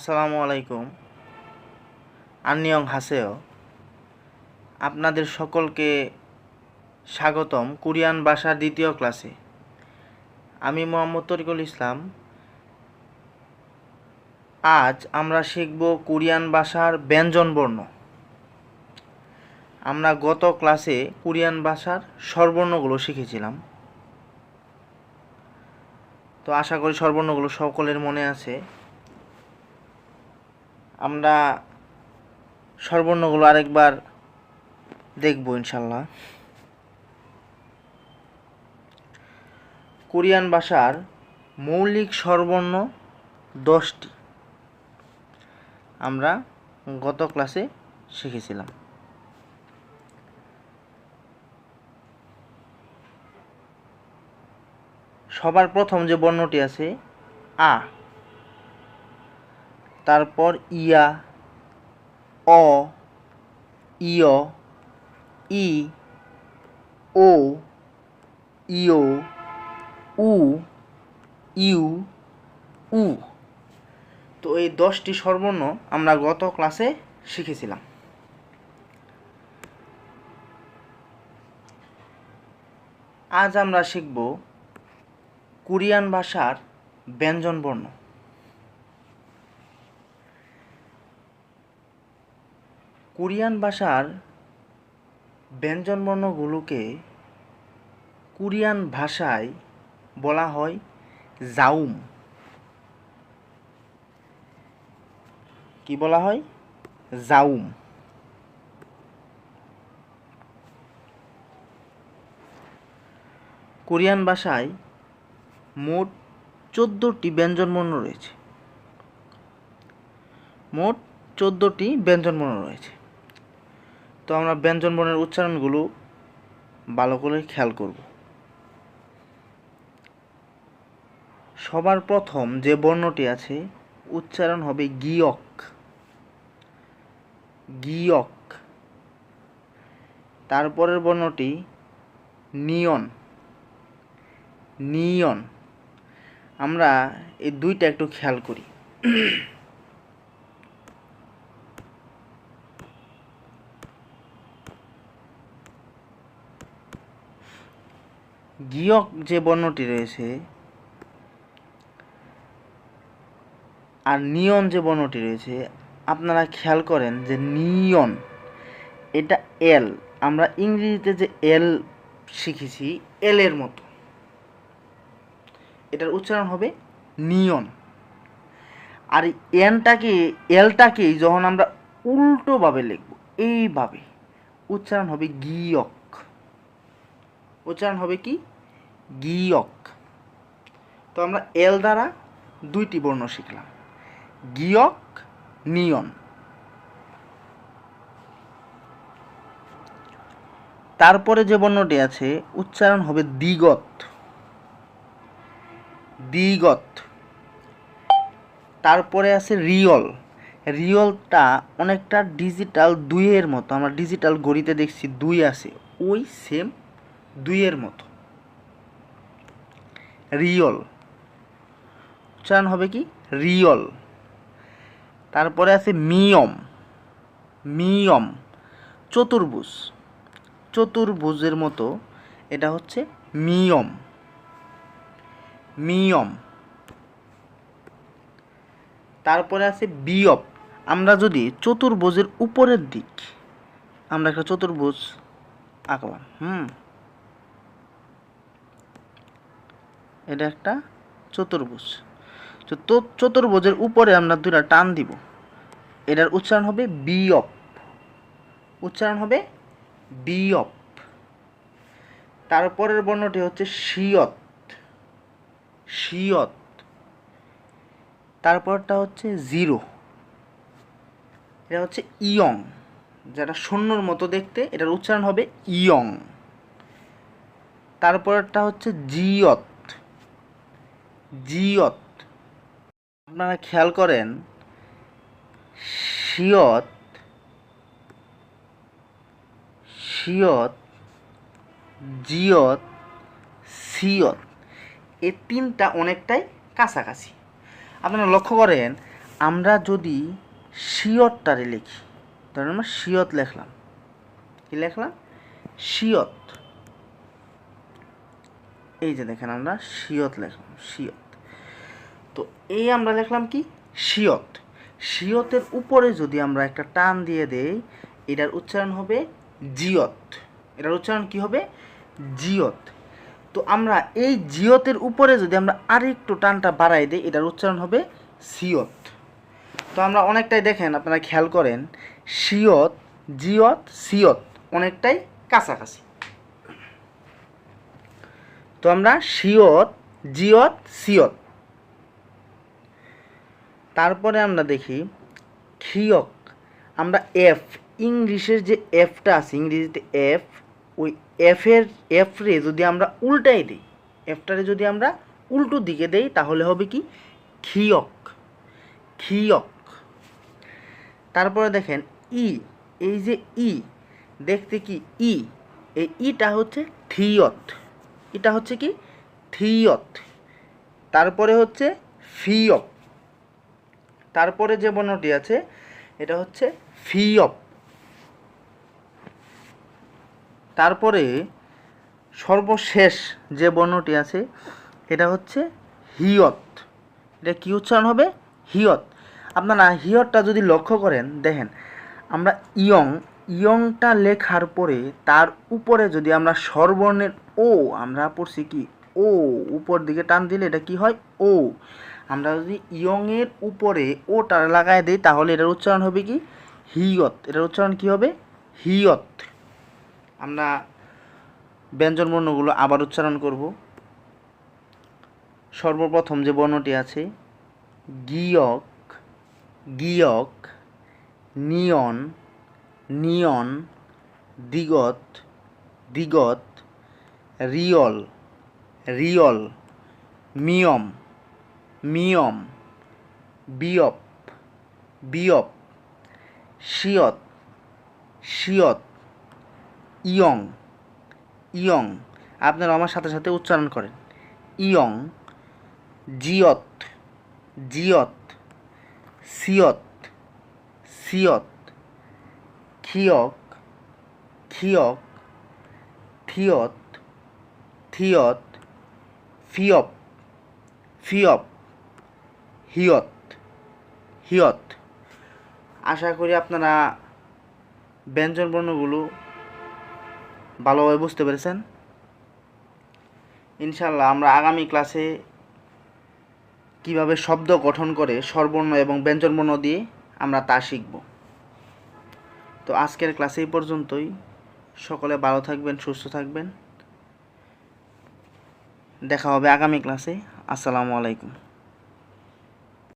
আসসালামু আলাইকুম। আন্নিয়ং হাসেও। আপনাদের সকলকে স্বাগতম কোরিয়ান ভাষার দ্বিতীয় ক্লাসে। আমি মোহাম্মদ তরিকুল ইসলাম। আজ আমরা শিখব কোরিয়ান ভাষার ব্যঞ্জনবর্ণ। আমরা গত ক্লাসে কোরিয়ান ভাষার স্বরবর্ণগুলো শিখেছিলাম। তো আশা করি স্বরবর্ণগুলো সকলের মনে আছে। আমরা স্বরবর্ণগুলো আরেকবার দেখব ইনশাল্লাহ। কোরিয়ান ভাষার মৌলিক স্বরবর্ণ 10টি আমরা গত ক্লাসে শিখেছিলাম। সবার প্রথম যে বর্ণটি আছে আ, তারপর ইয়া, অ, ইয়, ই, ও, ইও, উ, ইউ, উ। তো এই 10টি স্বরবর্ণ আমরা গত ক্লাসে শিখেছিলাম। আজ আমরা শিখব কোরিয়ান ভাষার ব্যঞ্জনবর্ণ। কোরিয়ান ভাষার ব্যঞ্জনবর্ণগুলোকে কোরিয়ান ভাষায় বলা হয় জাউম। কি বলা হয়? জাউম। কোরিয়ান ভাষায় মোট 14টি ব্যঞ্জনবর্ণ রয়েছে। মোট 14টি ব্যঞ্জনবর্ণ রয়েছে। তো আমরা ব্যঞ্জনবর্ণের উচ্চারণগুলো ভালো করে খেয়াল করব। সবার প্রথম যে বর্ণটি আছে উচ্চারণ হবে গিয়ক। গিয়ক। তারপরের বর্ণটি নিয়ন। নিয়ন। আমরা এই দুইটা একটু খেয়াল করি। গিয়ক যে বর্ণটি রয়েছে আর নিয়ন যে বর্ণটি রয়েছে, আপনারা খেয়াল করেন যে নিয়ন এটা এল। আমরা ইংরেজিতে যে এল শিখেছি এল এর মতো, এটার উচ্চারণ হবে নিয়ন। আর এলটাকে যখন আমরা উল্টোভাবে লিখব, এইভাবে উচ্চারণ হবে গিয়ক। উচ্চারণ হবে কি? গিয়ক। তো আমরা এল দ্বারা দুইটি বর্ণ শিখলাম, গিয়ক, নিয়ন। তারপরে যে বর্ণটি আছে উচ্চারণ হবে দ্বিগত। দ্বিগত। তারপরে আছে রিয়ল। রিয়লটা অনেকটা ডিজিটাল 2-এর মতো। আমরা ডিজিটাল ঘড়িতে দেখছি 2 আছে, ওই সেম 2-এর মতো। রিয়ল। উচ্চারণ হবে কি? রিয়ল। তারপরে আছে মিয়ম। মিয়ম চতুর্ভুজ। চতুর্ভুজের মতো, এটা হচ্ছে মিয়ম। মিয়ম। তারপরে আছে বিয়প। আমরা যদি চতুর্ভুজের উপরের দিক, আমরা একটা চতুর্ভুজ আঁকলাম, এটা একটা চতুর্ভুজ। তো চতুর্ভুজের উপরে আমরা দুইটা টান দিব, এটার উচ্চারণ হবে বিয়প। উচ্চারণ হবে বিয়প। তারপরের বর্ণটি হচ্ছে শিয়ত। শিয়ত। তারপরটা হচ্ছে জিরো। এটা হচ্ছে ইয়ং, যেটা শূন্যর মতো দেখতে, এটার উচ্চারণ হবে ইয়ং। তারপরটা হচ্ছে জিয়ত। জিয়ত। আপনারা খেয়াল করেন শিয়ত, শিয়ত, জিয়ত, সিয়ত, এই তিনটা অনেকটাই কাছাকাছি। আপনারা লক্ষ্য করেন আমরা যদি শিয়তটারে লিখি, ধরেন আমরা শিয়ত লিখলাম, কি লিখলাম? শিয়ত। এই যে দেখেন আমরা শিয়ত লিখলাম, শিয়ত। তো এই আমরা লিখলাম কি? শিয়ত। শিয়তের উপরে যদি আমরা একটা টান দিয়ে দেই, এটার উচ্চারণ হবে জিয়ত। এটার উচ্চারণ কি হবে? জিয়ত। তো আমরা এই জিয়তের উপরে যদি আমরা আরেকটু টানটা বাড়াই দিই, এটার উচ্চারণ হবে সিয়ত। তো আমরা অনেকটাই দেখেন, আপনারা খেয়াল করেন, শিয়ত, জিয়ত, সিয়ত অনেকটাই কাছাকাছি। তো আমরা শিয়ত, জিয়ত, সিয়ত। তারপরে আমরা দেখি খিয়ক। আমরা এফ, ইংলিশের যে এফটা আছে, ইংরেজিতে এফ, ওই এফ রে যদি আমরা উল্টাই দিই, এফটারে যদি আমরা উল্টো দিকে দেই, তাহলে হবে কি? খিয়ক, খিয়ক। তারপরে দেখেন ই, এই যে ই, দেখতে কি ই, এই ইটা হচ্ছে থিয়ত, এটা হচ্ছে কি? থিয়ত। তারপরে হচ্ছে ফিয়ক। তারপরে যে বর্ণটি আছে এটা হচ্ছে ফিয়প। তারপরে সর্বশেষ যে বর্ণটি আছে এটা হচ্ছে হিয়ত। এটা কি উচ্চারণ হবে? হিয়ত। আপনারা হিয়তটা যদি লক্ষ্য করেন, দেখেন আমরা ইয়ং, ইয়ংটা লেখার পরে তার উপরে যদি আমরা স্বরবর্ণের ও, আমরা পড়ছি কি ও, উপর দিকে টান দিলে এটা কি হয়? ও। আমরা যদি ইয়ংয়ের উপরে ওটা লাগাই দিই, তাহলে এটার উচ্চারণ হবে কি? হিয়ত। এটার উচ্চারণ কি হবে? হিয়ত। আমরা ব্যঞ্জন বর্ণগুলো আবার উচ্চারণ করব। সর্বপ্রথম যে বর্ণটি আছে গিয়ক, গিয়ক, নিয়ন, নিয়ন, দিগত, দিগত, রিয়ল, রিয়ল, মিয়ম, মিয়ম, বিয়প, বিয়প, শিয়ত, শিয়ত, ইয়ং, ইয়ং। আপনারা আমার সাথে সাথে উচ্চারণ করেন। ইয়ং, জিয়ত, জিয়ত, সিয়ত, সিয়ত, খিয়ক, খিয়ক, থিয়ত, থিয়ত, ফিয়প, ফিয়প, হিয়ত, হিয়ত। আশা করি আপনারা ব্যঞ্জন বর্ণগুলো ভালোভাবে বুঝতে পেরেছেন। ইনশাল্লাহ আমরা আগামী ক্লাসে কিভাবে শব্দ গঠন করে স্বরবর্ণ এবং ব্যঞ্জনবর্ণ দিয়ে আমরা তা শিখব। তো আজকের ক্লাসে এই পর্যন্তই। সকলে ভালো থাকবেন, সুস্থ থাকবেন। দেখা হবে আগামী ক্লাসে। আসসালামু আলাইকুম।